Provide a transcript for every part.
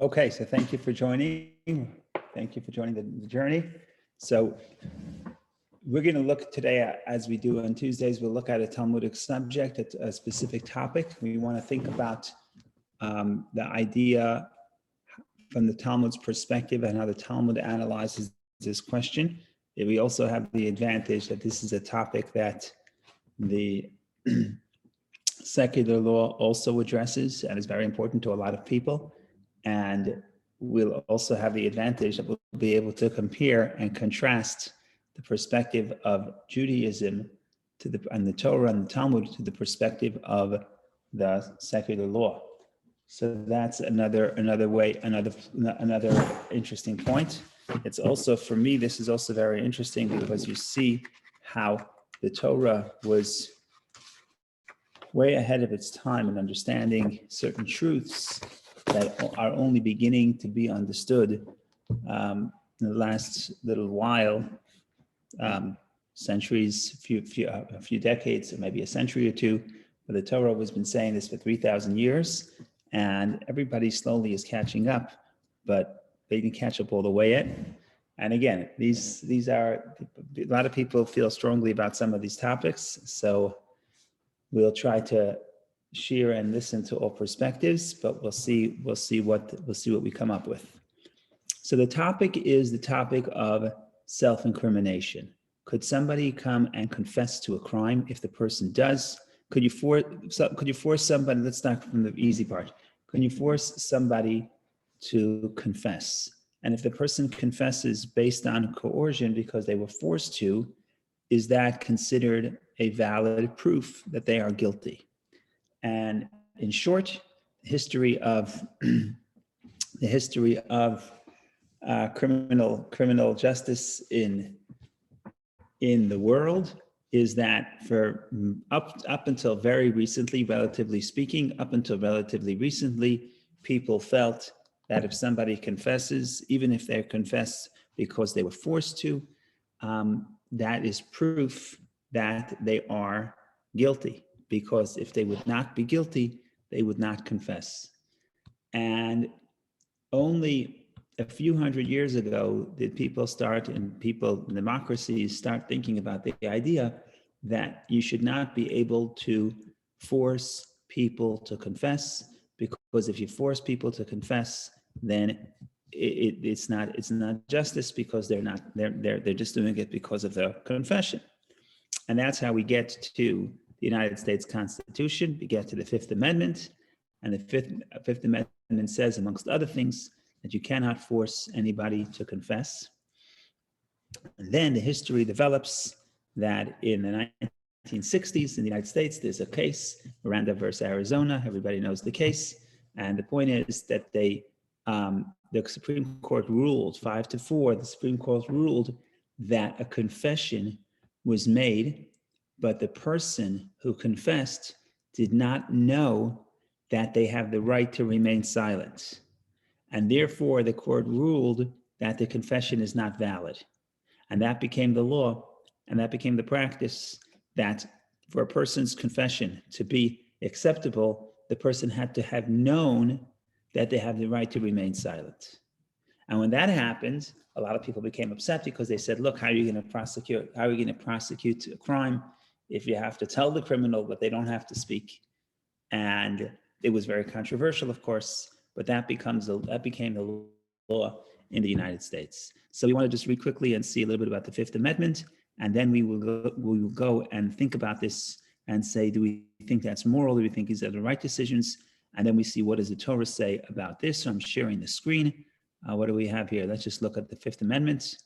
Okay, so thank you for joining. Thank you for joining the journey. So we're going to look today, as we do on Tuesdays, we'll look at a Talmudic subject, a specific topic. We want to think about the idea from the Talmud's perspective and how the Talmud analyzes this question. We also have the advantage that this is a topic that the secular law also addresses and is very important to a lot of people. And we'll also have the advantage that we'll be able to compare and contrast the perspective of Judaism and the Torah and the Talmud to the perspective of the secular law. So that's another interesting point. It's also, for me, this is also very interesting because you see how the Torah was way ahead of its time in understanding certain truths that are only beginning to be understood in the last little while, centuries, a few decades, or maybe a century or two. But the Torah has been saying this for 3,000 years, and everybody slowly is catching up, but they didn't catch up all the way yet. And again, these are, a lot of people feel strongly about some of these topics, so we'll try to share and listen to all perspectives, but we'll see what we come up with. So the topic is the topic of self-incrimination. Could somebody come and confess to a crime? If the person does, could you force somebody? Let's start from the easy part. Can you force somebody to confess? And if the person confesses based on coercion because they were forced to, is that considered a valid proof that they are guilty? And in short, the history of criminal justice in the world is that for up until very recently, relatively speaking, people felt that if somebody confesses, even if they confess because they were forced to, that is proof that they are guilty, because if they would not be guilty, they would not confess. And only a few hundred years ago did democracies start thinking about the idea that you should not be able to force people to confess, because if you force people to confess, then it's not justice, because they're just doing it because of their confession. And that's how we get to the United States Constitution. We get to the Fifth Amendment, and the Fifth Amendment says, amongst other things, that you cannot force anybody to confess. And then the history develops that in the 1960s in the United States, there's a case, Miranda versus Arizona. Everybody knows the case. And the point is that the Supreme Court ruled 5-4. The Supreme Court ruled that a confession was made, but the person who confessed did not know that they have the right to remain silent. And therefore, the court ruled that the confession is not valid. And that became the law, and that became the practice, that for a person's confession to be acceptable, the person had to have known that they have the right to remain silent. And when that happened, a lot of people became upset, because they said, look, how are you going to prosecute a crime if you have to tell the criminal, but they don't have to speak? And it was very controversial, of course, but that became the law in the United States. So we want to just read quickly and see a little bit about the Fifth Amendment, and then we will go and think about this and say, do we think that's moral? Do we think these are the right decisions? And then we see, what does the Torah say about this? So I'm sharing the screen. What do we have here? Let's just look at the Fifth Amendment.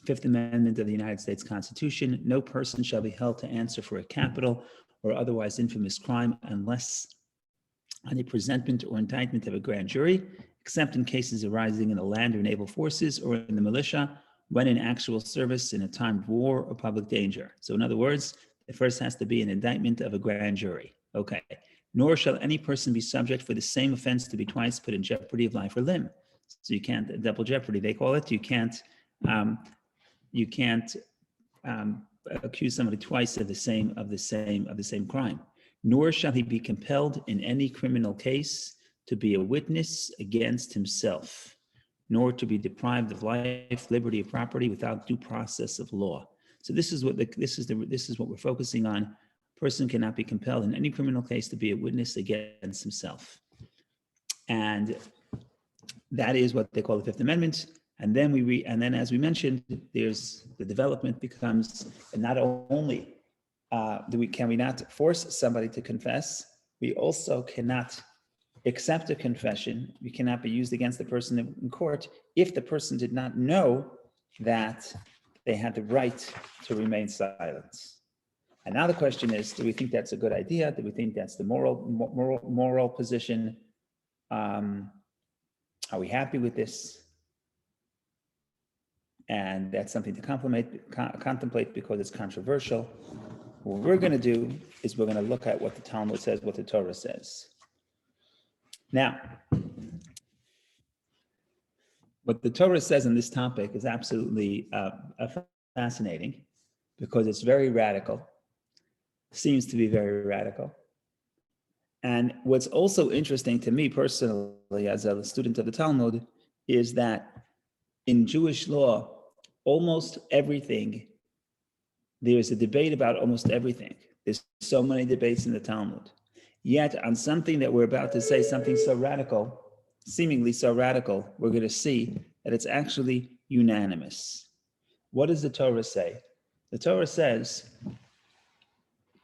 Fifth Amendment of the United States Constitution: no person shall be held to answer for a capital or otherwise infamous crime unless on a presentment or indictment of a grand jury, except in cases arising in the land or naval forces or in the militia, when in actual service in a time of war or public danger. So in other words, it first has to be an indictment of a grand jury. Okay. Nor shall any person be subject for the same offense to be twice put in jeopardy of life or limb. So you can't, double jeopardy, they call it. You can't accuse somebody twice of the same crime. Nor shall he be compelled in any criminal case to be a witness against himself, nor to be deprived of life, liberty, or property without due process of law. So this is what we're focusing on. A person cannot be compelled in any criminal case to be a witness against himself, and that is what they call the Fifth Amendment. And then as we mentioned, there's the development becomes, and not only can we not force somebody to confess, we also cannot accept a confession. We cannot be used against the person in court if the person did not know that they had the right to remain silent. And now the question is, do we think that's a good idea? Do we think that's the moral position? Are we happy with this? And that's something to contemplate because it's controversial. What we're going to do is we're going to look at what the Talmud says, what the Torah says. Now, what the Torah says on this topic is absolutely fascinating because it's very radical, seems to be very radical. And what's also interesting to me personally as a student of the Talmud is that in Jewish law, almost everything, there's a debate about almost everything. There's so many debates in the Talmud. Yet on something that we're about to say, something so radical, seemingly so radical, we're going to see that it's actually unanimous. What does the Torah say? The Torah says,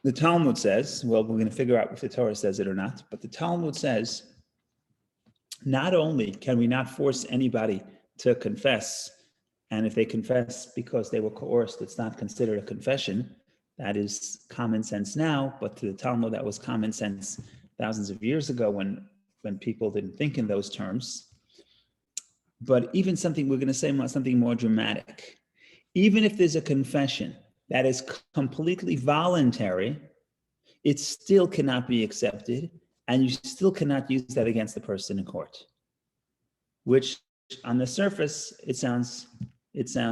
the Talmud says, well, we're going to figure out if the Torah says it or not, but the Talmud says, not only can we not force anybody to confess, and if they confess because they were coerced, it's not considered a confession. That is common sense now, but to the Talmud, that was common sense thousands of years ago when people didn't think in those terms. But even something, we're going to say something more dramatic. Even if there's a confession that is completely voluntary, it still cannot be accepted, and you still cannot use that against the person in court, which on the surface, it sounds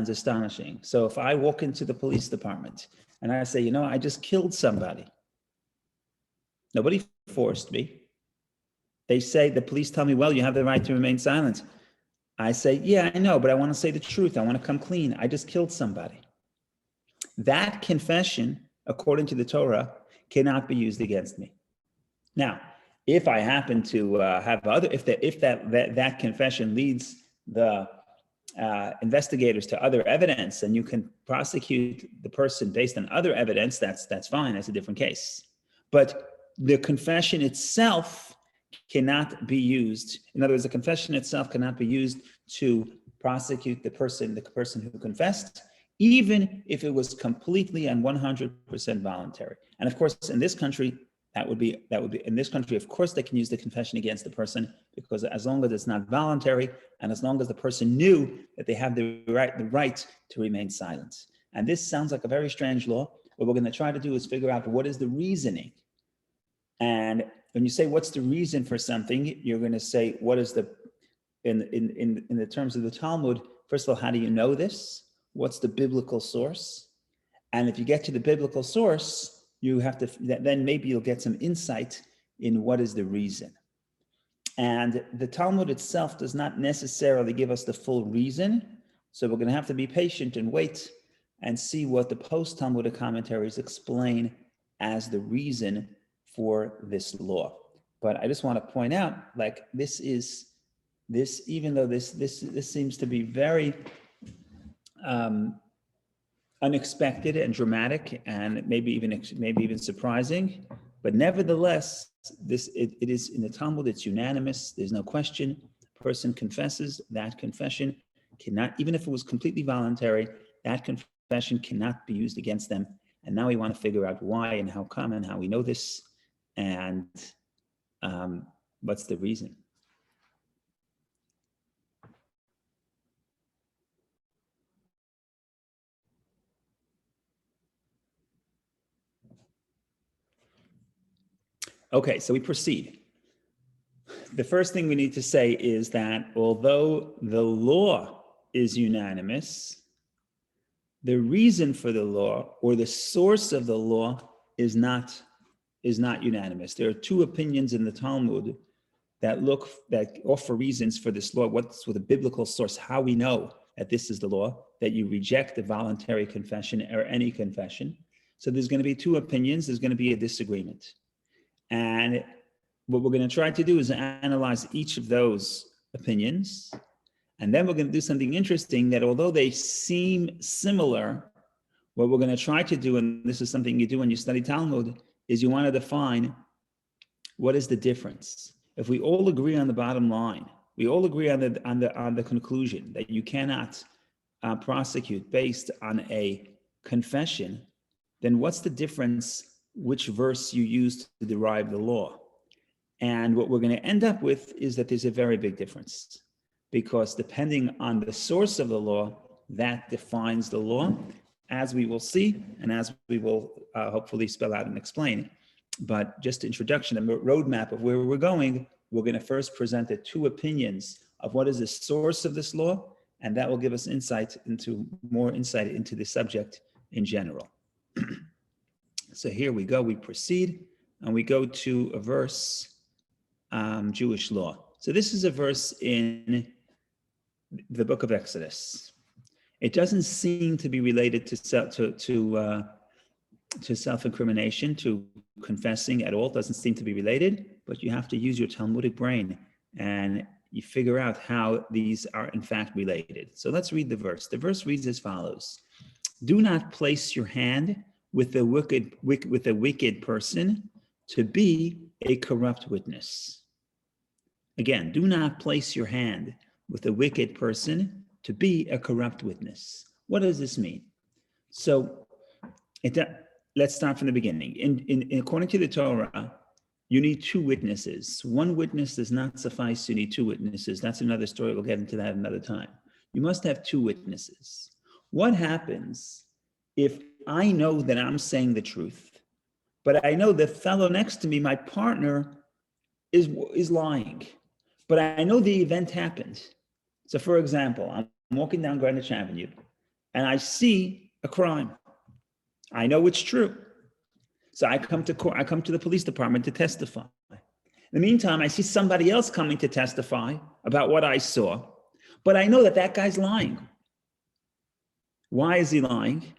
astonishing. So if I walk into the police department and I say, I just killed somebody. Nobody forced me. They say, the police tell me, well, you have the right to remain silent. I say, yeah, I know, but I want to say the truth. I want to come clean. I just killed somebody. That confession, according to the Torah, cannot be used against me. Now, if I happen to have if that confession leads the investigators to other evidence, and you can prosecute the person based on other evidence, that's fine. That's a different case. But the confession itself cannot be used. In other words, the confession itself cannot be used to prosecute the person who confessed, even if it was completely and 100% voluntary. And of course, in this country, that would be in this country, of course, they can use the confession against the person, because as long as it's not voluntary and as long as the person knew that they have the right to remain silent. And this sounds like a very strange law. What we're going to try to do is figure out what is the reasoning. And when you say what's the reason for something, you're going to say what is the in the terms of the Talmud. First of all, how do you know this? What's the biblical source? And if you get to the biblical source, you have to, then maybe you'll get some insight in what is the reason. And the Talmud itself does not necessarily give us the full reason. So we're going to have to be patient and wait and see what the post-Talmudic commentaries explain as the reason for this law. But I just want to point out, like, even though this seems to be very unexpected and dramatic, and maybe even surprising, but nevertheless, it is in the Talmud. It's unanimous. There's no question. The person confesses. That confession cannot, even if it was completely voluntary, that confession cannot be used against them. And now we want to figure out why and how come and how we know this, and what's the reason. Okay, so we proceed. The first thing we need to say is that although the law is unanimous, the reason for the law or the source of the law is not unanimous. There are two opinions in the Talmud that offer reasons for this law. What's with a biblical source? How we know that this is the law, that you reject a voluntary confession or any confession. So there's going to be two opinions. There's going to be a disagreement. And what we're going to try to do is analyze each of those opinions. And then we're going to do something interesting, that although they seem similar, what we're going to try to do, and this is something you do when you study Talmud, is you want to define what is the difference. If we all agree on the bottom line, we all agree on the conclusion that you cannot prosecute based on a confession, then what's the difference which verse you use to derive the law? And what we're going to end up with is that there's a very big difference, because depending on the source of the law, that defines the law, as we will see, and as we will hopefully spell out and explain. But just introduction, a roadmap of where we're going, we're going to first present the two opinions of what is the source of this law, and that will give us more insight into the subject in general. So here we go, we proceed, and we go to a verse, Jewish law. So this is a verse in the book of Exodus. It doesn't seem to be related to self-incrimination, to confessing at all. It doesn't seem to be related, but you have to use your Talmudic brain and you figure out how these are in fact related. So let's read the verse. The verse reads as follows: "Do not place your hand with a wicked person to be a corrupt witness." Again, do not place your hand with a wicked person to be a corrupt witness. What does this mean? So let's start from the beginning. According to the Torah, you need two witnesses. One witness does not suffice. You need two witnesses. That's another story. We'll get into that another time. You must have two witnesses. What happens if I know that I'm saying the truth, but I know the fellow next to me, my partner, is lying, but I know the event happened? So for example, I'm walking down Greenwich Avenue and I see a crime. I know it's true. So I come to court, I come to the police department to testify. In the meantime, I see somebody else coming to testify about what I saw, but I know that that guy's lying. Why is he lying?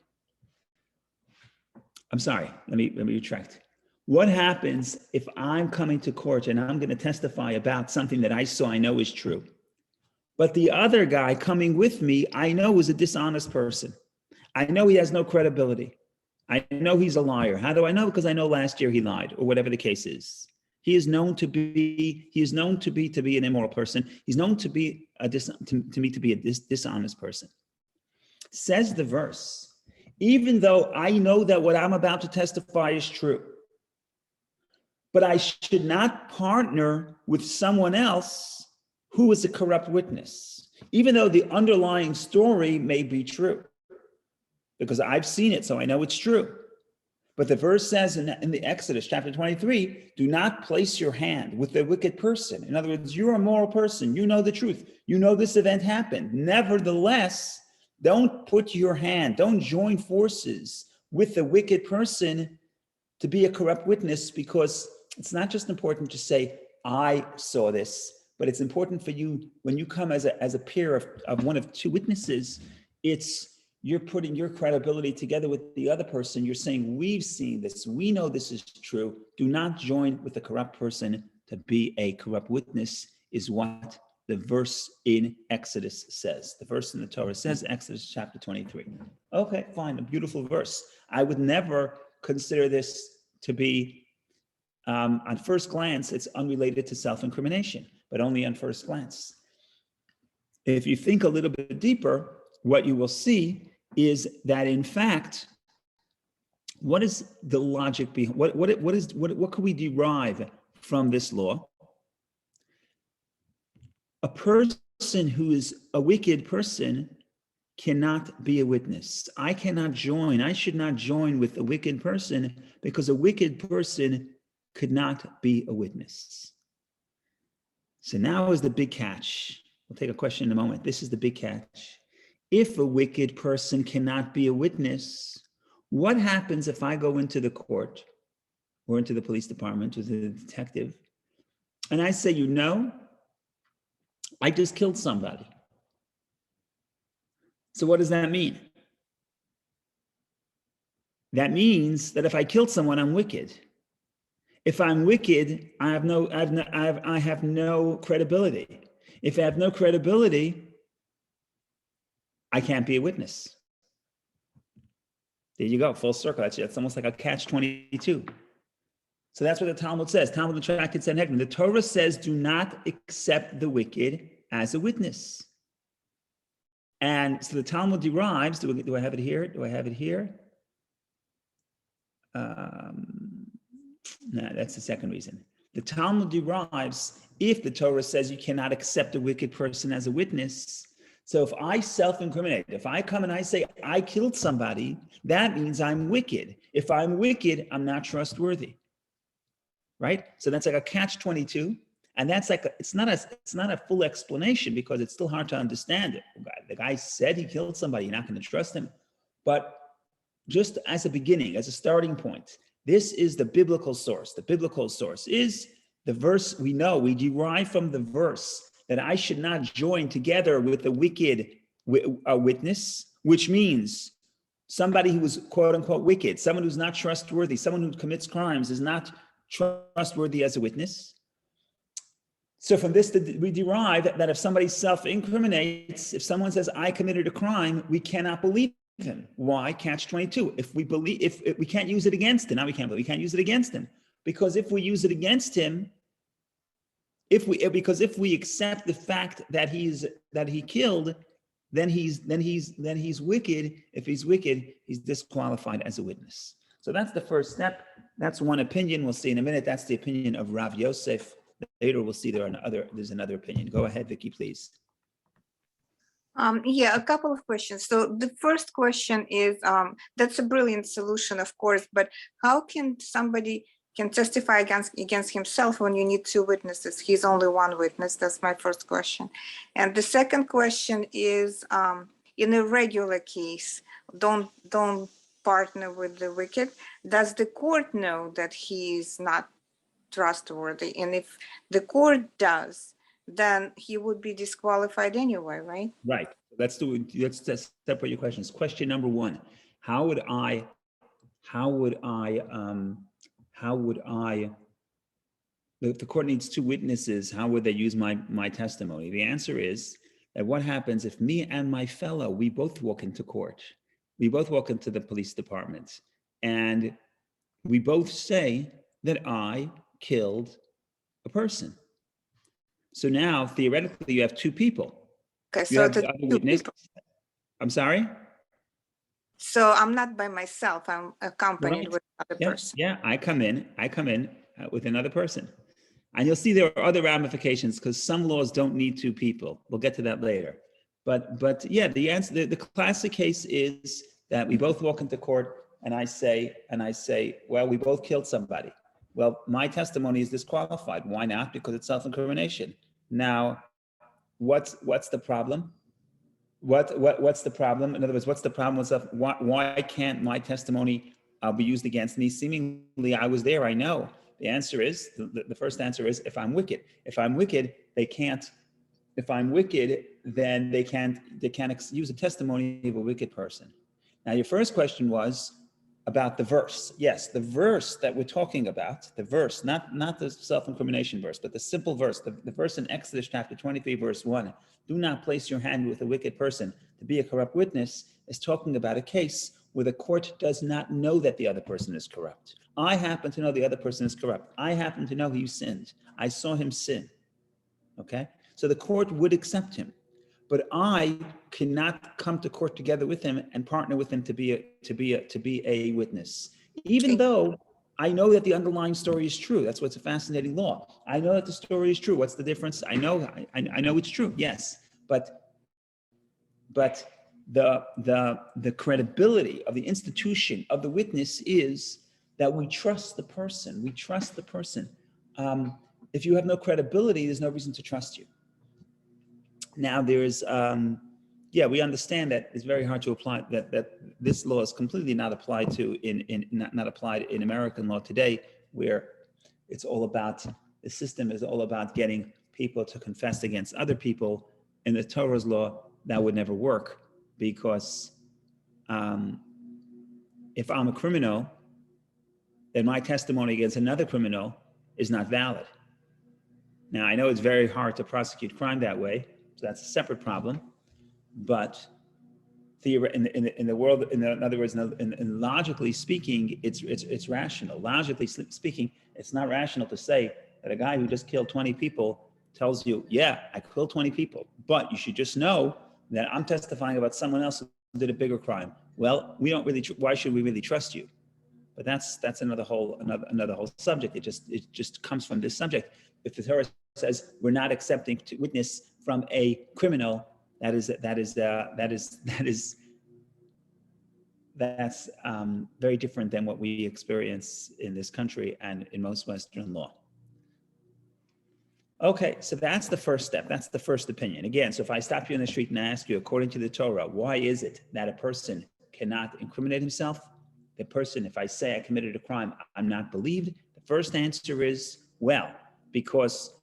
I'm sorry, let me retract. What happens if I'm coming to court and I'm going to testify about something that I saw, I know is true, but the other guy coming with me, I know is a dishonest person. I know he has no credibility. I know he's a liar. How do I know? Because I know last year he lied, or whatever the case is. He is known to be an immoral person. He's known to be a dishonest person. Says the verse, even though I know that what I'm about to testify is true, but I should not partner with someone else who is a corrupt witness, even though the underlying story may be true, because I've seen it, so I know it's true. But the verse says in the Exodus chapter 23, do not place your hand with the wicked person. In other words, you're a moral person. You know the truth. You know this event happened. Nevertheless, don't put your hand, don't join forces with the wicked person to be a corrupt witness, because it's not just important to say, I saw this, but it's important for you when you come as a pair of one of two witnesses, you're putting your credibility together with the other person. You're saying, we've seen this. We know this is true. Do not join with a corrupt person to be a corrupt witness, is what the verse in Exodus says. The verse in the Torah says, Exodus chapter 23. Okay, fine, a beautiful verse. I would never consider this to be, on first glance, it's unrelated to self-incrimination, but only on first glance. If you think a little bit deeper, what you will see is that, in fact, what is the logic behind what can we derive from this law? A person who is a wicked person cannot be a witness. I should not join with a wicked person, because a wicked person could not be a witness. So now is the big catch. We'll take a question in a moment. This is the big catch. If a wicked person cannot be a witness, what happens if I go into the court or into the police department with a detective and I say, you know, I just killed somebody. So what does that mean? That means that if I killed someone, I'm wicked. If I'm wicked, I have no credibility. If I have no credibility, I can't be a witness. There you go, full circle. That's almost like a catch-22. So that's what the Talmud says. Talmud Tractate Sanhedrin. The Torah says, do not accept the wicked as a witness. And so the Talmud derives, do I have it here? Do I have it here? No, that's the second reason. The Talmud derives, if the Torah says you cannot accept a wicked person as a witness, so if I self-incriminate, if I come and I say I killed somebody, that means I'm wicked. If I'm wicked, I'm not trustworthy, right? So that's like a catch-22, and that's like it's not a full explanation because it's still hard to understand it. The guy said he killed somebody, you're not going to trust him, but just as a beginning, as a starting point, this is the biblical source. The biblical source is the verse we know. We derive from the verse that I should not join together with the wicked witness, which means somebody who is quote unquote wicked, someone who's not trustworthy, someone who commits crimes is not trustworthy as a witness. So from this, we derive that if somebody self-incriminates, if someone says, I committed a crime, we cannot believe him. Why? Catch-22. If we believe, if we can't use it against him, now we can't use it against him, because if we use it against him, if we accept the fact that he killed, then he's wicked. If he's wicked, he's disqualified as a witness. So that's the first step. That's one opinion. We'll see in a minute. That's the opinion of Rav Yosef. Later we'll see there's another opinion. Go ahead, Vicky, please. Yeah, a couple of questions. So the first question is, that's a brilliant solution, of course, but how can somebody testify against himself when you need two witnesses? He's only one witness. That's my first question. And the second question is, in a regular case, don't partner with the wicked. Does the court know that he is not trustworthy? And if the court does, then he would be disqualified anyway, right? Right. Let's separate your questions. Question number one: How would I? If the court needs two witnesses, how would they use my testimony? The answer is that what happens if me and my fellow, we both walk into court, we both walk into the police department, and we both say that I killed a person. So now, theoretically, you have two people. Okay, you so have the other witness. I'm sorry? So I'm not by myself, I'm accompanied with another person. Yeah, I come in with another person. And you'll see there are other ramifications because some laws don't need two people. We'll get to that later. But yeah, the answer, the classic case is that we both walk into court and I say, well, we both killed somebody. Well, my testimony is disqualified. Why not? Because it's self-incrimination. Now, what's the problem? What's the problem? In other words, what's the problem with stuff? Why can't my testimony be used against me? Seemingly, I was there. I know. The answer is the first answer is if I'm wicked. If I'm wicked, they can't. If I'm wicked, then they can't use a testimony of a wicked person. Now, your first question was about the verse. Yes, the verse that we're talking about, the verse, not the self-incrimination verse, but the simple verse, the verse in Exodus chapter 23, verse 1, do not place your hand with a wicked person to be a corrupt witness, is talking about a case where the court does not know that the other person is corrupt. I happen to know the other person is corrupt. I happen to know he sinned. I saw him sin. Okay? So the court would accept him. But I cannot come to court together with him and partner with him to be a witness, even though I know that the underlying story is true. That's what's a fascinating law. I know that the story is true. What's the difference? I know it's true. Yes, but the credibility of the institution of the witness is that we trust the person. We trust the person. If you have no credibility, there's no reason to trust you. Now there's, we understand that it's very hard to apply that this law is completely not applied to not applied in American law today, where it's all about The system is all about getting people to confess against other people. In the Torah's law, that would never work, because if I'm a criminal, then my testimony against another criminal is not valid. Now, I know it's very hard to prosecute crime that way, so that's a separate problem. But in the world, in other words, in logically speaking, it's rational. Logically speaking, it's not rational to say that a guy who just killed 20 people tells you, yeah, I killed 20 people, but you should just know that I'm testifying about someone else who did a bigger crime. Well, we don't really. Why should we really trust you? But that's another whole subject. It just comes from this subject. If the Torah says we're not accepting to witness from a criminal, that's very different than what we experience in this country and in most Western law. Okay, so that's the first step. That's the first opinion. Again, so if I stop you in the street and ask you, according to the Torah, why is it that a person cannot incriminate himself? The person, if I say I committed a crime, I'm not believed. The first answer is, well, because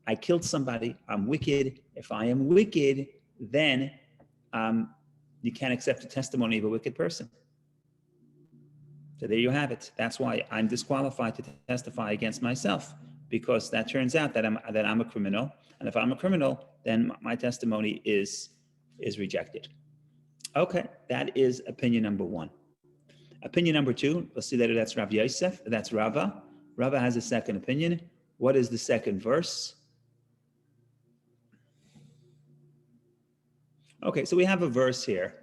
I killed somebody, I'm wicked. If I am wicked, then you can't accept the testimony of a wicked person. So there you have it. That's why I'm disqualified to testify against myself, because that turns out that I'm a criminal, and if I'm a criminal, then my testimony is rejected. Okay, that is opinion number one. Opinion number two, let's see that that's Rav Yosef, that's Rava. Rava has a second opinion. What is the second verse? Okay, so we have a verse here,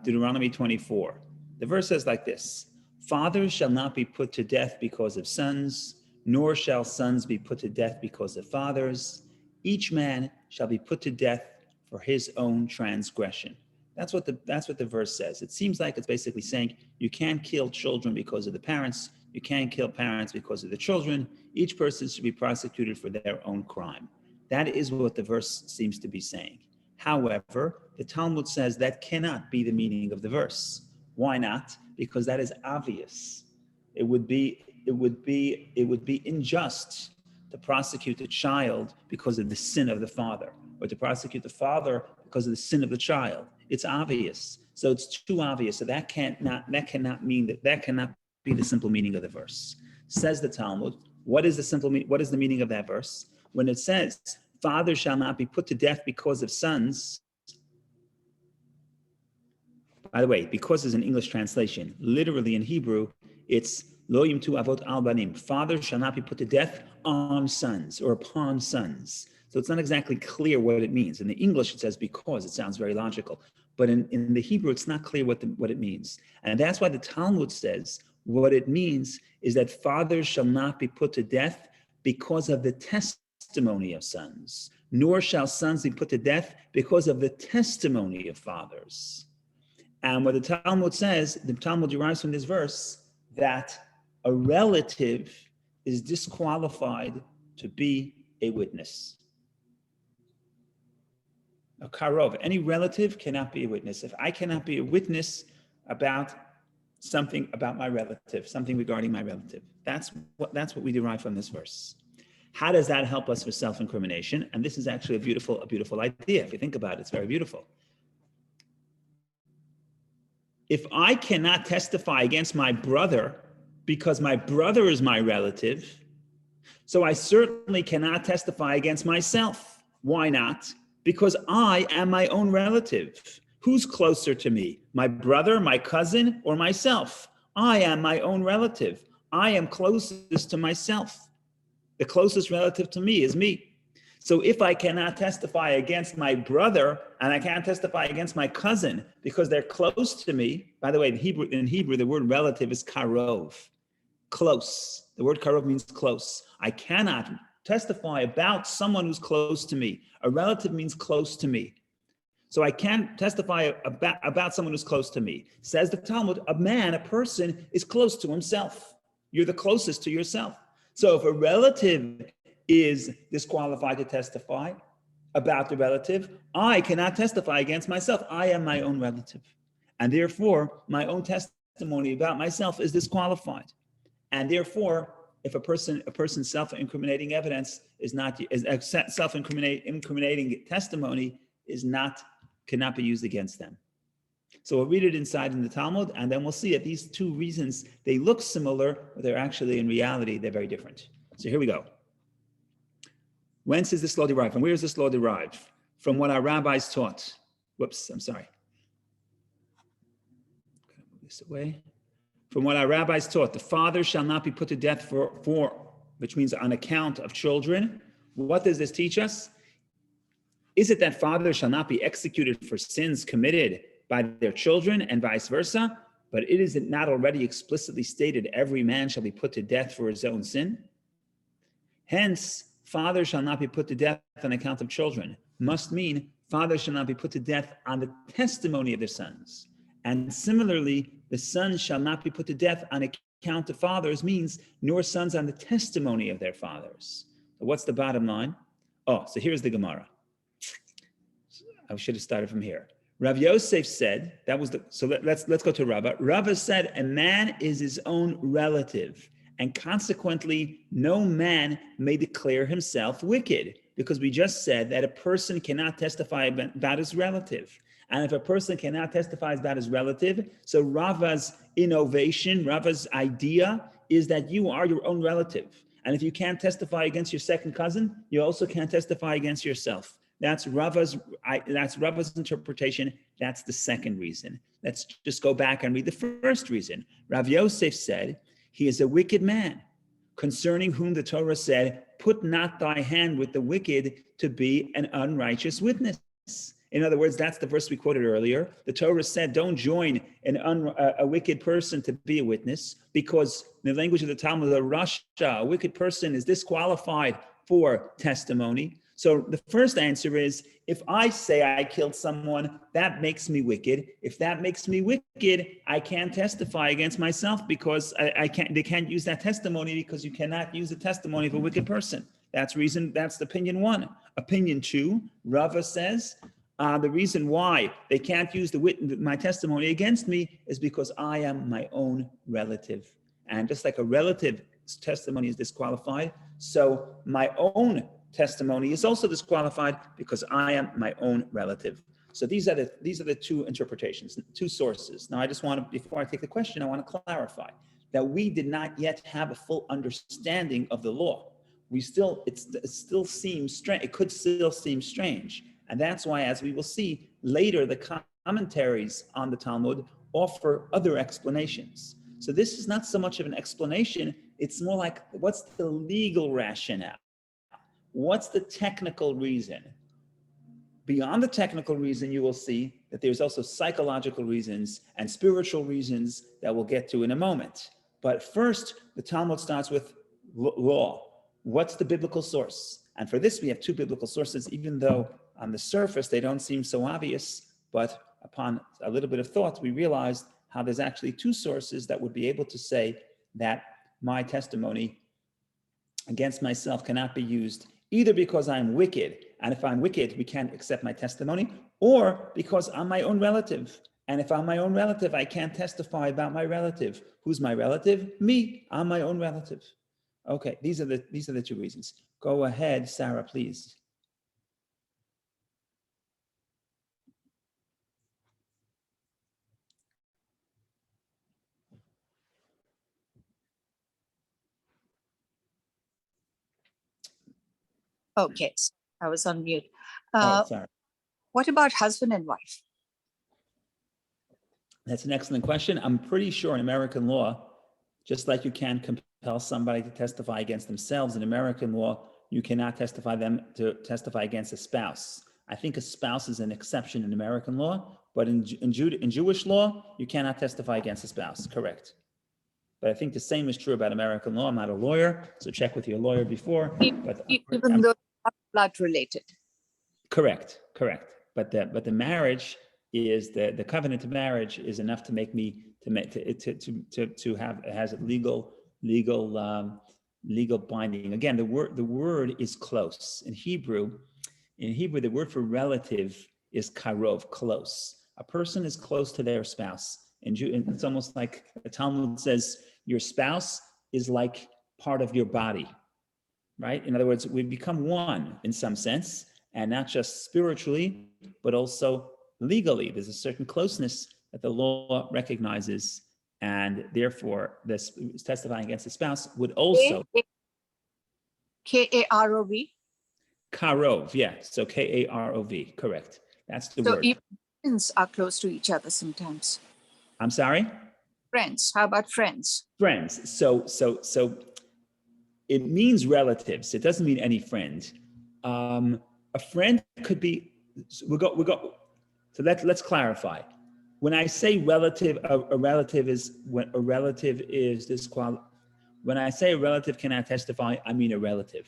Deuteronomy 24. The verse says like this: fathers shall not be put to death because of sons, nor shall sons be put to death because of fathers. Each man shall be put to death for his own transgression. That's what the verse says. It seems like it's basically saying you can't kill children because of the parents. You can't kill parents because of the children. Each person should be prosecuted for their own crime. That is what the verse seems to be saying. However, the Talmud says that cannot be the meaning of the verse. Why not? Because that is obvious. It would be unjust to prosecute a child because of the sin of the father, or to prosecute the father because of the sin of the child. It's obvious. So it's too obvious. So that cannot be the simple meaning of the verse. Says the Talmud. What is the meaning of that verse? When it says, fathers shall not be put to death because of sons. By the way, because is an English translation. Literally in Hebrew, it's lo yimtu avot al banim. Fathers shall not be put to death on sons or upon sons. So it's not exactly clear what it means. In the English, it says because. It sounds very logical. But in the Hebrew, it's not clear what it means. And that's why the Talmud says what it means is that fathers shall not be put to death because of the testimony of sons, nor shall sons be put to death because of the testimony of fathers. And what the Talmud says, the Talmud derives from this verse, that a relative is disqualified to be a witness. A karov, any relative cannot be a witness. If I cannot be a witness about something about my relative, something regarding my relative, that's what we derive from this verse. How does that help us for self-incrimination? And this is actually a beautiful idea. If you think about it, it's very beautiful. If I cannot testify against my brother because my brother is my relative, so I certainly cannot testify against myself. Why not? Because I am my own relative. Who's closer to me? My brother, my cousin, or myself? I am my own relative. I am closest to myself. The closest relative to me is me. So if I cannot testify against my brother and I can't testify against my cousin because they're close to me, by the way, in Hebrew, the word relative is karov, close. The word karov means close. I cannot testify about someone who's close to me. A relative means close to me. So I can't testify about someone who's close to me. Says the Talmud, a person is close to himself. You're the closest to yourself. So if a relative is disqualified to testify about the relative, I cannot testify against myself. I am my own relative. And therefore, my own testimony about myself is disqualified. And therefore, if a person's self-incriminating evidence is not, self-incriminating testimony cannot be used against them. So we'll read it inside in the Talmud, and then we'll see that these two reasons, they look similar, but they're actually, in reality, they're very different. So here we go. Whence is this law derived? From where is this law derived? From what our rabbis taught. Whoops, I'm sorry. Move this away. From what our rabbis taught, the father shall not be put to death for, which means on account of children. What does this teach us? Is it that fathers shall not be executed for sins committed by their children and vice versa? But is it not already explicitly stated, every man shall be put to death for his own sin? Hence, fathers shall not be put to death on account of children must mean fathers shall not be put to death on the testimony of their sons. And similarly, the sons shall not be put to death on account of fathers means nor sons on the testimony of their fathers. So what's the bottom line? Oh, so here's the Gemara. I should have started from here. Rav Yosef said, let's go to Rava. Rava said, a man is his own relative, and consequently, no man may declare himself wicked, because we just said that a person cannot testify about his relative. And if a person cannot testify about his relative, so Rava's innovation, Rava's idea is that you are your own relative. And if you can't testify against your second cousin, you also can't testify against yourself. That's Rava's interpretation. That's the second reason. Let's just go back and read the first reason. Rav Yosef said, he is a wicked man, concerning whom the Torah said, put not thy hand with the wicked to be an unrighteous witness. In other words, that's the verse we quoted earlier. The Torah said, don't join a wicked person to be a witness, because in the language of the Talmud, a wicked person is disqualified for testimony. So the first answer is, if I say I killed someone, that makes me wicked. If that makes me wicked, I can't testify against myself, because they can't use that testimony, because you cannot use the testimony of a wicked person. That's opinion one. Opinion two, Rava says, the reason why they can't use my testimony against me is because I am my own relative. And just like a relative's testimony is disqualified, so my own testimony is also disqualified because I am my own relative. So these are the two interpretations, two sources. Now I just want to, before I take the question, I want to clarify that we did not yet have a full understanding of the law. It still seems strange. It could still seem strange. And that's why, as we will see later, the commentaries on the Talmud offer other explanations. So this is not so much of an explanation. It's more like, what's the legal rationale? What's the technical reason? Beyond the technical reason, you will see that there's also psychological reasons and spiritual reasons that we'll get to in a moment. But first, the Talmud starts with law. What's the biblical source? And for this, we have two biblical sources, even though on the surface they don't seem so obvious, but upon a little bit of thought, we realized how there's actually two sources that would be able to say that my testimony against myself cannot be used, either because I'm wicked, and if I'm wicked, we can't accept my testimony, or because I'm my own relative. And if I'm my own relative, I can't testify about my relative. Who's my relative? Me. I'm my own relative. Okay, these are the two reasons. Go ahead, Sarah, please. Okay, so I was on mute. Sorry. What about husband and wife? That's an excellent question. I'm pretty sure in American law, just like you can compel somebody to testify against themselves, in American law, you cannot testify against a spouse. I think a spouse is an exception in American law, but in Jewish law, you cannot testify against a spouse, correct. But I think the same is true about American law. I'm not a lawyer, so check with your lawyer before. But even though not blood related. Correct. But the marriage is the covenant of marriage is enough to make me to have, it has legal binding. Again, the word is close. In Hebrew, the word for relative is karov, close. A person is close to their spouse. And it's almost like the Talmud says, your spouse is like part of your body, right? In other words, we become one in some sense, and not just spiritually, but also legally. There's a certain closeness that the law recognizes, and therefore this testifying against the spouse would also K-A-R-O-V. karov, yeah. So Karov, correct. That's the So word. even friends are close to each other sometimes. I'm sorry? Friends, how about friends? Friends. So it means relatives. It doesn't mean any friend. A friend could be. We go. So let's clarify. When I say relative, a relative is when a relative is disqualified. When I say a relative cannot testify, I mean a relative.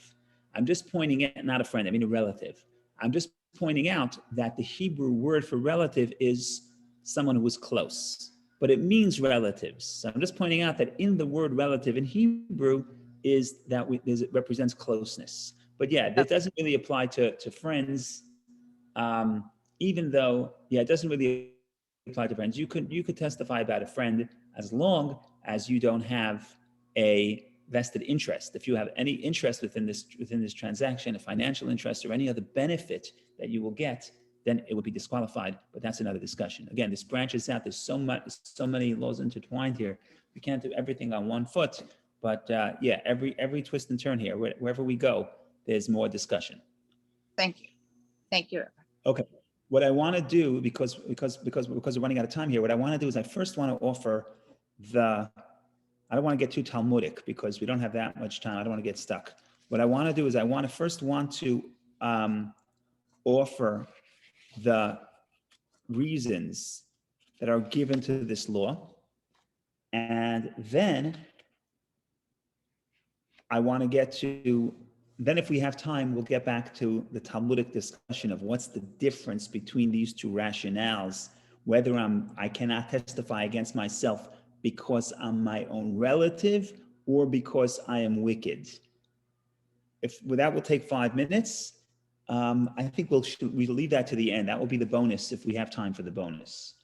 I'm just pointing out, not a friend. I mean a relative. I'm just pointing out that the Hebrew word for relative is someone who is close, but it means relatives. So I'm just pointing out that in the word relative in Hebrew is that it represents closeness. But yeah, it doesn't really apply to friends, even though, yeah, it doesn't really apply to friends. You could testify about a friend as long as you don't have a vested interest. If you have any interest within this transaction, a financial interest or any other benefit that you will get, then it would be disqualified. But that's another discussion. Again, this branches out. There's so many laws intertwined here. We can't do everything on one foot. But yeah, every twist and turn here, wherever we go, there's more discussion. Thank you. Thank you. Okay. What I want to do, because we're running out of time here, what I want to do is I first want to offer I don't want to get too Talmudic because we don't have that much time. I don't want to get stuck. What I want to do is I want to offer the reasons that are given to this law. And then I want to get to, then if we have time, we'll get back to the Talmudic discussion of what's the difference between these two rationales, whether I cannot testify against myself because I'm my own relative or because I am wicked. That will take 5 minutes. I think we'll leave that to the end. That will be the bonus if we have time for the bonus.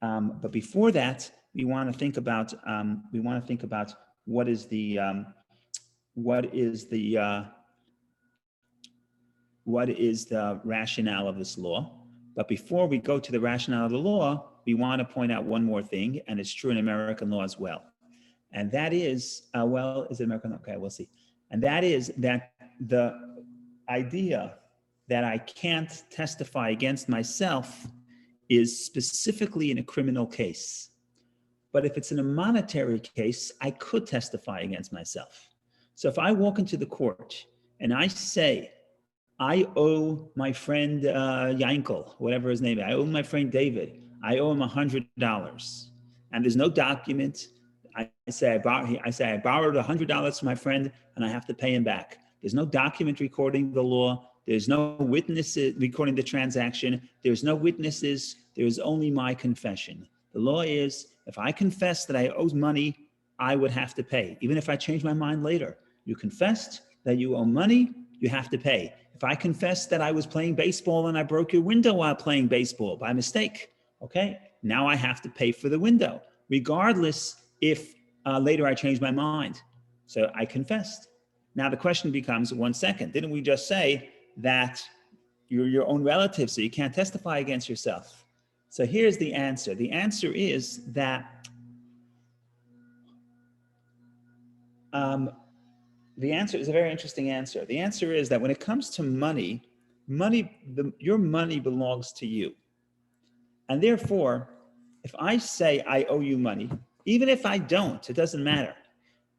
But before that, we want to think about what is the rationale of this law. But before we go to the rationale of the law, we want to point out one more thing, and it's true in American law as well. And that is, is it American? Okay, we'll see. And that is that the idea that I can't testify against myself is specifically in a criminal case. But if it's in a monetary case, I could testify against myself. So if I walk into the court and I say, I owe my friend Yankel, whatever his name is, I owe my friend David, I owe him $100. And there's no document. I say I borrowed $100 from my friend and I have to pay him back. There's no document recording the law. There's no witnesses recording the transaction. There's no witnesses. There's only my confession. The law is, if I confess that I owe money, I would have to pay, even if I change my mind later. You confessed that you owe money, you have to pay. If I confess that I was playing baseball and I broke your window while playing baseball by mistake, okay, now I have to pay for the window, regardless if later I change my mind. So I confessed. Now the question becomes, 1 second, didn't we just say that you're your own relative, so you can't testify against yourself? So here's the answer. The answer is that the answer is a very interesting answer. The answer is that when it comes to money, your money belongs to you. And therefore, if I say I owe you money, even if I don't, it doesn't matter.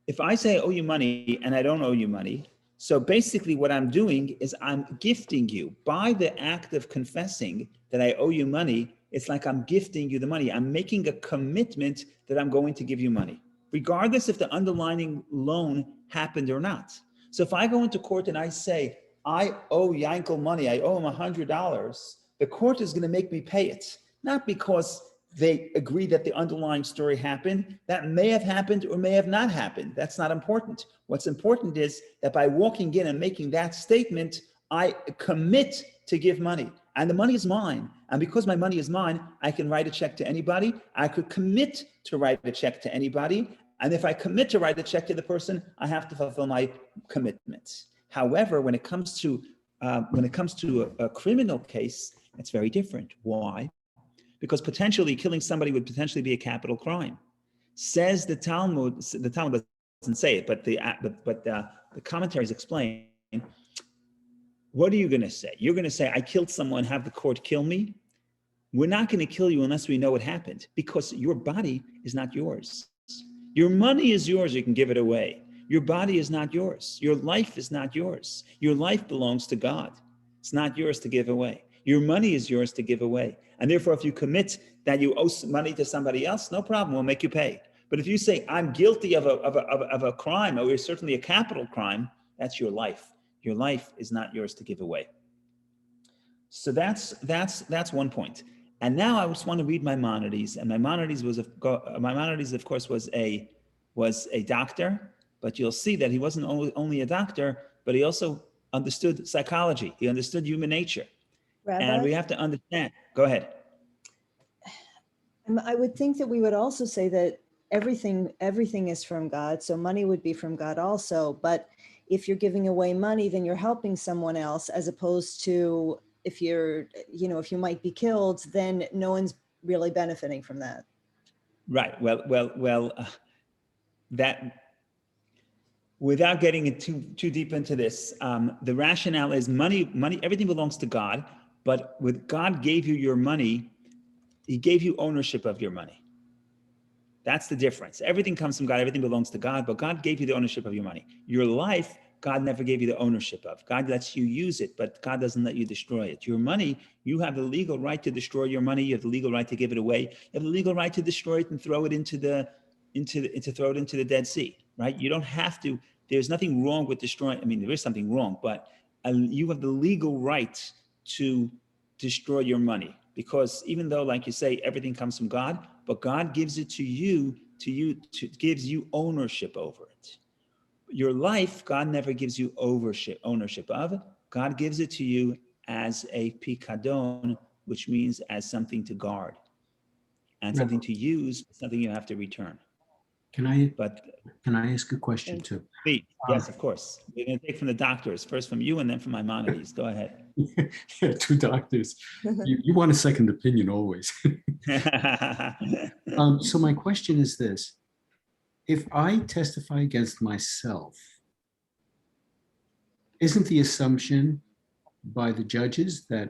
If I say I owe you money and I don't owe you money, so basically what I'm doing is I'm gifting you. By the act of confessing that I owe you money, it's like I'm gifting you the money. I'm making a commitment that I'm going to give you money, regardless if the underlying loan happened or not. So if I go into court and I say, I owe Yankel money, I owe him $100, the court is going to make me pay it, not because they agree that the underlying story happened. That may have happened or may have not happened. That's not important. What's important is that by walking in and making that statement, I commit to give money. And the money is mine. And because my money is mine, I can write a check to anybody. I could commit to write a check to anybody. And if I commit to write a check to the person, I have to fulfill my commitments. However, when it comes to a criminal case, it's very different. Why? Because potentially killing somebody would potentially be a capital crime. Says the Talmud. The Talmud doesn't say it, but the commentaries explain. What are you going to say? You're going to say, I killed someone, have the court kill me? We're not going to kill you unless we know what happened, because your body is not yours. Your money is yours, you can give it away. Your body is not yours. Your life is not yours. Your life belongs to God. It's not yours to give away. Your money is yours to give away. And therefore, if you commit that you owe money to somebody else, no problem, we'll make you pay. But if you say, I'm guilty of a crime, or certainly a capital crime, that's your life. Your life is not yours to give away. So that's one point. And now I just want to read Maimonides. And Maimonides, of course, was a doctor. But you'll see that he wasn't only a doctor, but he also understood psychology. He understood human nature. Rabbi, And we have to understand. Go ahead. I would think that we would also say that everything is from God. So money would be from God also. But if you're giving away money, then you're helping someone else, as opposed to if you might be killed, then no one's really benefiting from that. Right. Well, that, without getting too deep into this, the rationale is money, everything belongs to God, but when God gave you your money, he gave you ownership of your money. That's the difference. Everything comes from God, everything belongs to God, but God gave you the ownership of your money. Your life, God never gave you the ownership of. God lets you use it, but God doesn't let you destroy it. Your money, you have the legal right to destroy your money. You have the legal right to give it away. You have the legal right to destroy it and throw it into the Dead Sea, right? You don't have to. There's nothing wrong with destroying. I mean, there is something wrong, but you have the legal right to destroy your money, because even though, like you say, everything comes from God, but God gives it to you, gives you ownership over it. Your life, God never gives you ownership of. God gives it to you as a pikadon, which means as something to guard and something to use, something you have to return. Can I But ask a question too? please, yes, of course. We're going to take from the doctors, first from you and then from Maimonides. Go ahead. Yeah, two doctors. You want a second opinion always. So my question is this. If I testify against myself, isn't the assumption by the judges that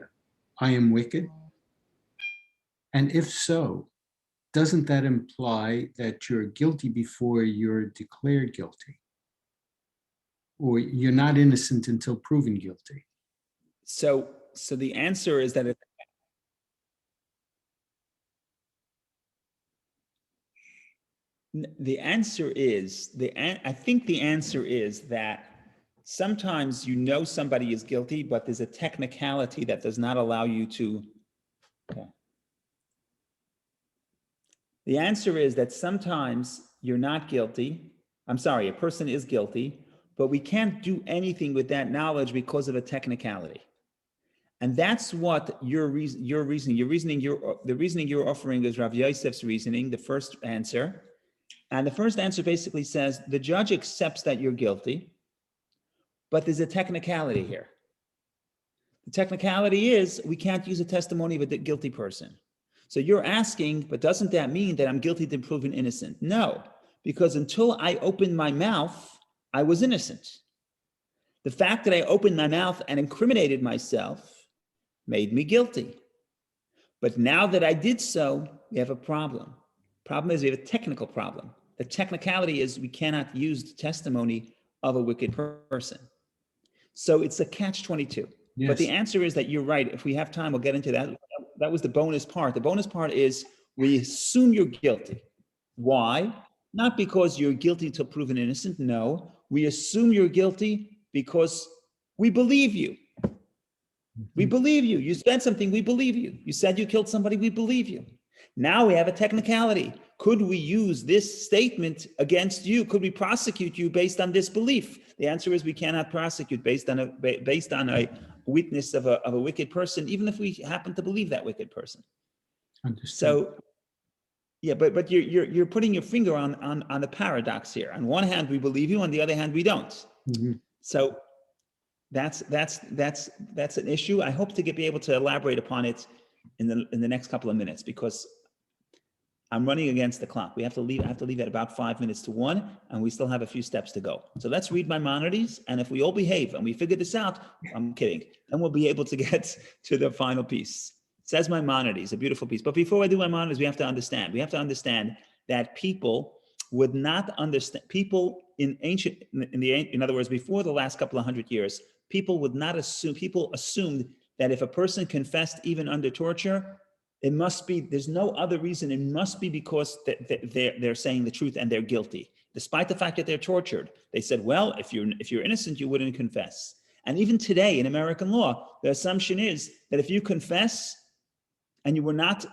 I am wicked? And if so, doesn't that imply that you're guilty before you're declared guilty? Or you're not innocent until proven guilty? So the answer is that I think the answer is that sometimes somebody is guilty, but there's a technicality that does not allow you to. Okay. The answer is that sometimes you're not guilty. I'm sorry, a person is guilty, but we can't do anything with that knowledge because of a technicality. And that's what the reasoning you're offering is Rav Yosef's reasoning, the first answer. And the first answer basically says the judge accepts that you're guilty, but there's a technicality here. The technicality is we can't use a testimony of a guilty person. So you're asking, but doesn't that mean that I'm guilty to proven innocent? No, because until I opened my mouth, I was innocent. The fact that I opened my mouth and incriminated myself made me guilty. But now that I did so, we have a problem. Problem is we have a technical problem. The technicality is we cannot use the testimony of a wicked person. So it's a catch-22. Yes. But the answer is that you're right. If we have time, we'll get into that. That was the bonus part. The bonus part is we assume you're guilty. Why? Not because you're guilty until proven innocent. No, we assume you're guilty because we believe you. We believe you. You said something, we believe you. You said you killed somebody, we believe you. Now we have a technicality. Could we use this statement against you? Could we prosecute you based on this belief? The answer is we cannot prosecute based on a witness of a wicked person, even if we happen to believe that wicked person. Understood. So Yeah, but you're putting your finger on the paradox here. On one hand, we believe you. On the other hand, we don't. Mhm. So that's an issue. I hope to be able to elaborate upon it in the next couple of minutes, because I'm running against the clock. I have to leave at about 5 minutes to 1, and we still have a few steps to go. So let's read Maimonides, and if we all behave and we figure this out, I'm kidding, then we'll be able to get to the final piece. It says Maimonides, a beautiful piece. But before I do Maimonides, we have to understand that people would not understand, people in other words, before the last couple of hundred years, people assumed that if a person confessed even under torture, it must be, there's no other reason. It must be because they're saying the truth and they're guilty, despite the fact that they're tortured. They said, well, if you're innocent, you wouldn't confess. And even today in American law, the assumption is that if you confess and you were not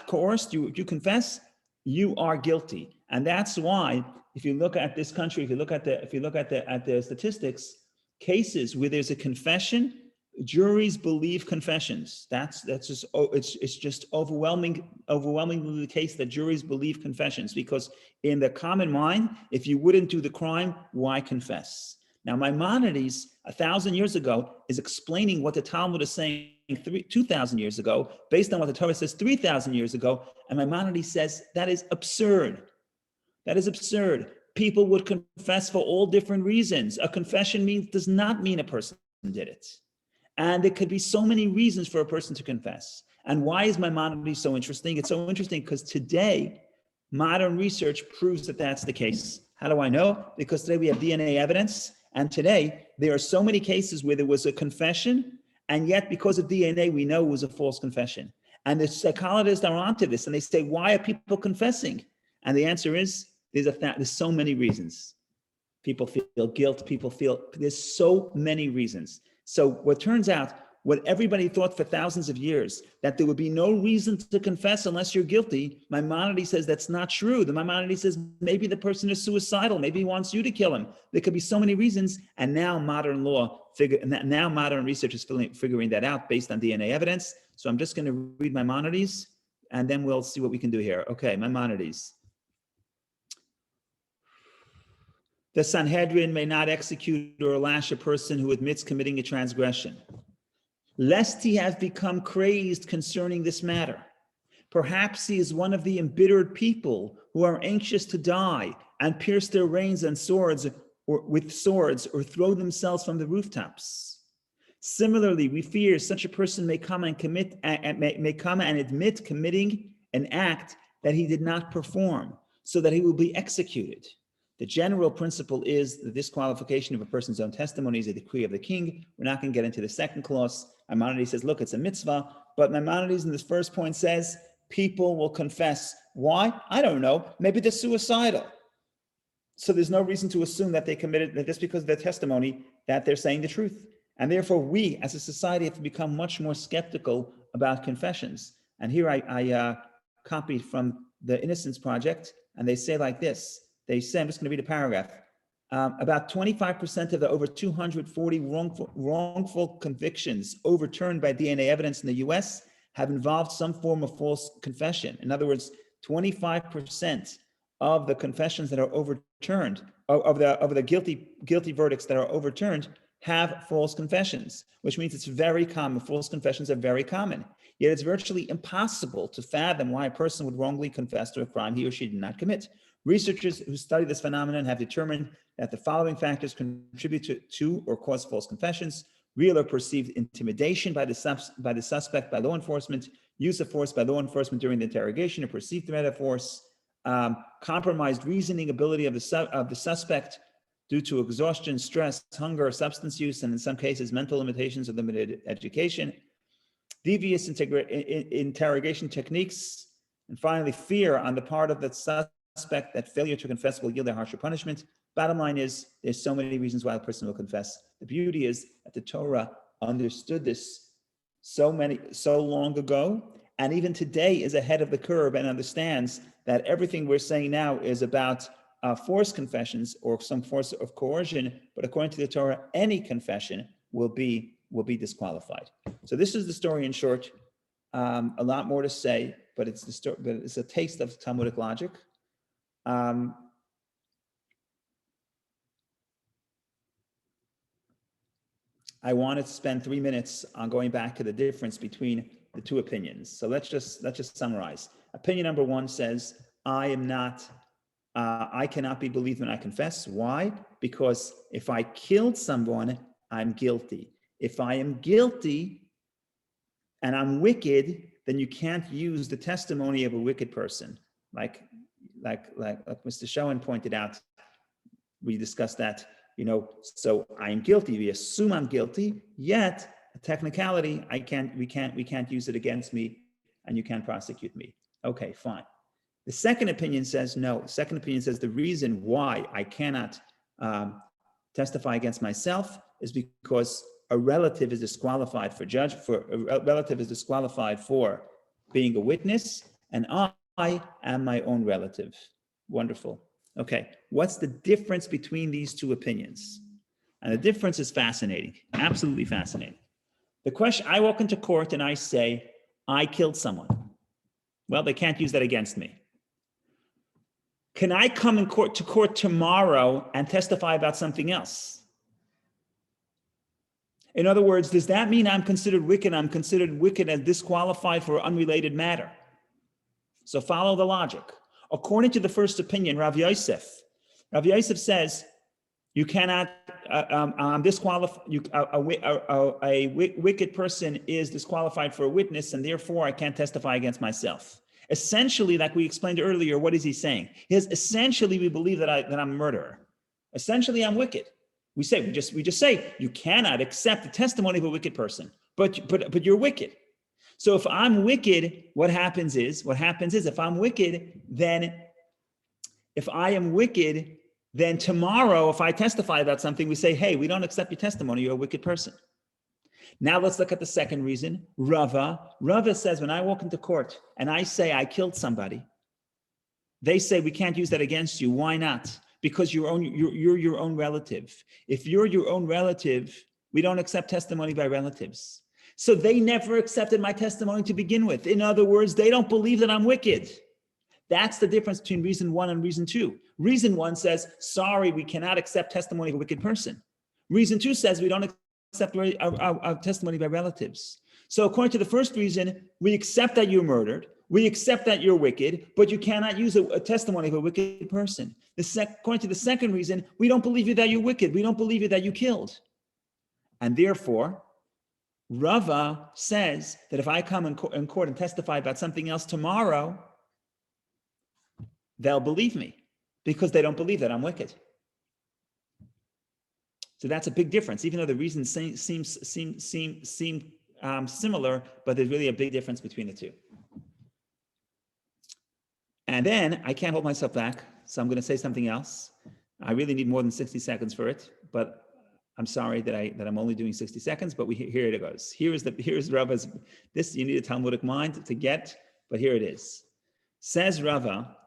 coerced, you confess, you are guilty. And that's why, if you look at this country, if you look at the statistics, cases where there's a confession, juries believe confessions. It's just overwhelmingly the case that juries believe confessions, because in the common mind, if you wouldn't do the crime, why confess? Now, Maimonides, 1,000 years ago, is explaining what the Talmud is saying 2,000 years ago, based on what the Torah says 3,000 years ago, and Maimonides says that is absurd. That is absurd. People would confess for all different reasons. A confession does not mean a person did it. And there could be so many reasons for a person to confess. And why is Maimonides so interesting? It's so interesting because today, modern research proves that that's the case. How do I know? Because today we have DNA evidence. And today, there are so many cases where there was a confession, and yet because of DNA, we know it was a false confession. And the psychologists are onto this, and they say, why are people confessing? And the answer is, there's so many reasons. People feel guilt, there's so many reasons. So what turns out, what everybody thought for thousands of years, that there would be no reason to confess unless you're guilty, Maimonides says that's not true. The Maimonides says maybe the person is suicidal, maybe he wants you to kill him. There could be so many reasons, and now modern research is figuring that out based on DNA evidence. So I'm just going to read Maimonides, and then we'll see what we can do here. Okay, Maimonides. The Sanhedrin may not execute or lash a person who admits committing a transgression, lest he have become crazed concerning this matter. Perhaps he is one of the embittered people who are anxious to die and pierce their reins and swords or throw themselves from the rooftops. Similarly, we fear such a person may come and admit committing an act that he did not perform, so that he will be executed. The general principle is the disqualification of a person's own testimony is a decree of the king. We're not going to get into the second clause. Maimonides says, look, it's a mitzvah. But Maimonides in this first point says, people will confess. Why? I don't know. Maybe they're suicidal. So there's no reason to assume that they committed, that just because of their testimony, that they're saying the truth. And therefore, we as a society have to become much more skeptical about confessions. And here I copied from the Innocence Project, and they say like this. They say, I'm just going to read a paragraph. About 25% of the over 240 wrongful convictions overturned by DNA evidence in the US have involved some form of false confession. In other words, 25% of the confessions that are overturned, of the guilty verdicts that are overturned, have false confessions, which means it's very common. False confessions are very common. Yet it's virtually impossible to fathom why a person would wrongly confess to a crime he or she did not commit. Researchers who study this phenomenon have determined that the following factors contribute to or cause false confessions: real or perceived intimidation by the suspect by law enforcement, use of force by law enforcement during the interrogation, or perceived threat of force, compromised reasoning ability of the suspect due to exhaustion, stress, hunger, substance use, and in some cases, mental limitations or limited education, devious interrogation techniques, and finally, fear on the part of the suspect that failure to confess will yield a harsher punishment. Bottom line is, there's so many reasons why a person will confess. The beauty is that the Torah understood this so long ago, and even today is ahead of the curve and understands that everything we're saying now is about forced confessions or some force of coercion, but according to the Torah, any confession will be disqualified. So this is the story in short. a lot more to say, but it's a taste of Talmudic logic. I wanted to spend 3 minutes on going back to the difference between the two opinions. So let's just summarize. Opinion number one says, I cannot be believed when I confess. Why? Because if I killed someone, I'm guilty. If I am guilty and I'm wicked, then you can't use the testimony of a wicked person. Like Mr. Schoen pointed out, we discussed that, so I'm guilty. We assume I'm guilty, yet a technicality, we can't use it against me, and you can't prosecute me. Okay, fine. The second opinion says no. The second opinion says the reason why I cannot testify against myself is because a relative is disqualified for being a witness, and I am my own relative. Wonderful. Okay, what's the difference between these two opinions? And the difference is fascinating, absolutely fascinating. The question, I walk into court and I say, I killed someone. Well, they can't use that against me. Can I come to court tomorrow and testify about something else? In other words, does that mean I'm considered wicked? I'm considered wicked and disqualified for unrelated matter. So follow the logic. According to the first opinion, Rav Yosef says you cannot disqualify. A wicked person is disqualified for a witness, and therefore I can't testify against myself. Essentially, like we explained earlier, what is he saying? Essentially, we believe that I'm a murderer. Essentially, I'm wicked. We just say you cannot accept the testimony of a wicked person, but you're wicked. So if I'm wicked, what happens is if I'm wicked, then tomorrow, if I testify about something, we say, hey, we don't accept your testimony, you're a wicked person. Now let's look at the second reason. Rava says, when I walk into court and I say I killed somebody, they say we can't use that against you. Why not? Because you're your own relative. If you're your own relative, we don't accept testimony by relatives. So they never accepted my testimony to begin with. In other words, they don't believe that I'm wicked. That's the difference between reason one and reason two. Reason one says, sorry, we cannot accept testimony of a wicked person. Reason two says we don't accept our testimony by relatives. So according to the first reason, we accept that you're murdered. We accept that you're wicked, but you cannot use a testimony of a wicked person. According to the second reason, we don't believe you that you're wicked. We don't believe you that you killed. And therefore, Rava says that if I come in court and testify about something else tomorrow, they'll believe me because they don't believe that I'm wicked. So that's a big difference, even though the reasons seem similar, but there's really a big difference between the two. And then I can't hold myself back, so I'm going to say something else. I really need more than 60 seconds for it, but I'm sorry that I'm only doing 60 seconds, but here it goes. Here's Rava's, this you need a Talmudic mind to get, but here it is. Says Rava,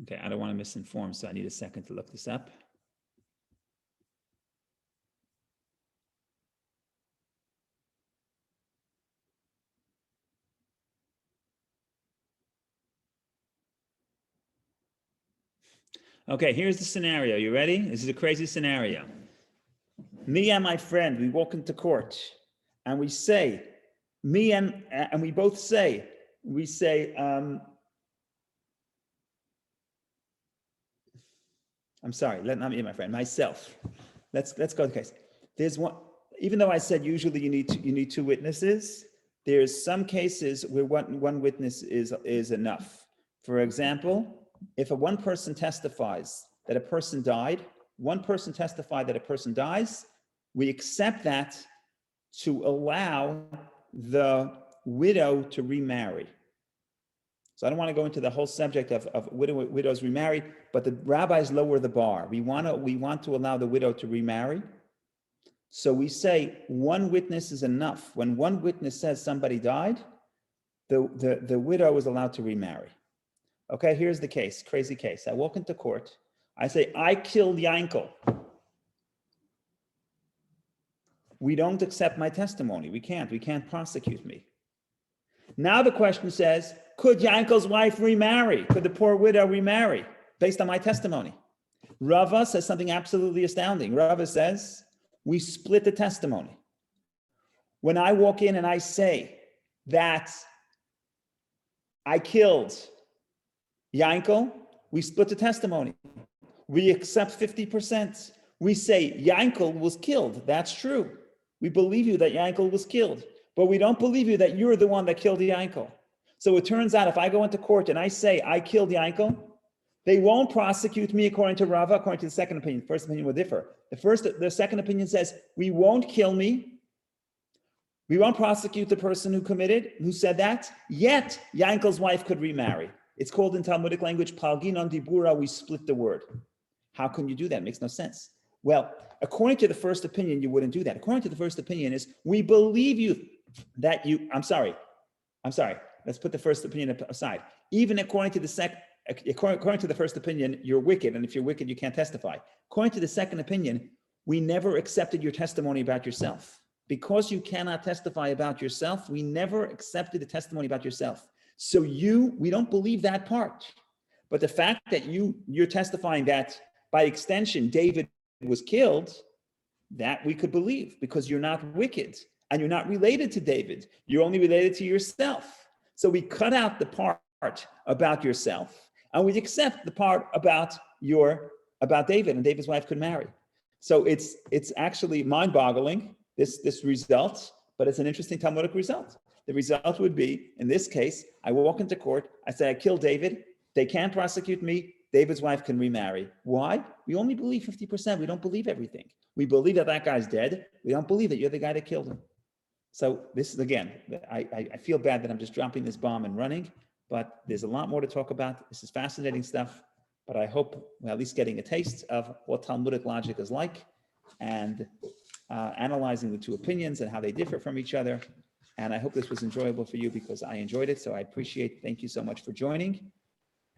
okay, I don't want to misinform, so I need a second to look this up. Okay, here's the scenario. You ready? This is a crazy scenario. Me and my friend, we walk into court and we say, and we both say, I'm sorry, not me and my friend, myself. Let's go to the case. There's one, even though I said usually you need two witnesses, there's some cases where one witness is enough. For example, if one person testifies that a person died, we accept that to allow the widow to remarry. So I don't want to go into the whole subject of widows remarry, but the rabbis lower the bar. We want to allow the widow to remarry. So we say one witness is enough. When one witness says somebody died, the widow is allowed to remarry. Okay, here's the case, crazy case. I walk into court. I say, I killed Yankel. We don't accept my testimony. We can't prosecute me. Now the question says, could Yankel's wife remarry? Could the poor widow remarry based on my testimony? Rava says something absolutely astounding. Rava says, we split the testimony. When I walk in and I say that I killed Yankel, we split the testimony. We accept 50%. We say Yankel was killed. That's true. We believe you that Yankel was killed, but we don't believe you that you're the one that killed Yankel. So it turns out if I go into court and I say I killed Yankel, they won't prosecute me according to Rava, according to the second opinion. The first opinion will differ. The second opinion says, we won't kill me. We won't prosecute the person who said that, yet Yankel's wife could remarry. It's called in Talmudic language, palginon dibura, we split the word. How can you do that? It makes no sense. Well, according to the first opinion, you wouldn't do that. According to the first opinion is, we believe you that you, I'm sorry. Let's put the first opinion aside. Even according to the first opinion, you're wicked. And if you're wicked, you can't testify. According to the second opinion, we never accepted your testimony about yourself. Because you cannot testify about yourself, we never accepted the testimony about yourself. So we don't believe that part. But the fact that you're testifying that by extension, David was killed, that we could believe because you're not wicked and you're not related to David. You're only related to yourself. So we cut out the part about yourself and we accept the part about David and David's wife could marry. So it's actually mind-boggling, this result, but it's an interesting Talmudic result. The result would be, in this case, I walk into court, I say I killed David, they can't prosecute me, David's wife can remarry. Why? We only believe 50%. We don't believe everything. We believe that guy's dead. We don't believe that you're the guy that killed him. So this is, again, I feel bad that I'm just dropping this bomb and running, but there's a lot more to talk about. This is fascinating stuff, but I hope we're at least getting a taste of what Talmudic logic is like and analyzing the two opinions and how they differ from each other. And I hope this was enjoyable for you because I enjoyed it. So I thank you so much for joining.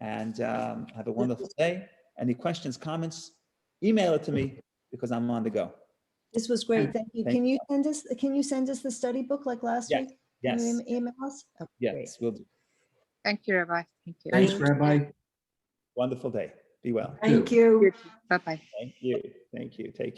And have a wonderful day. Any questions, comments, email it to me because I'm on the go. This was great. Thank you. Can you send us the study book like last week? Yes. Can you email us? Oh, Yes, great. we'll do. Thank you, Rabbi. Thank you. Thanks, Rabbi. Wonderful day. Be well. Thank you. Bye-bye. Thank you. Thank you. Take care.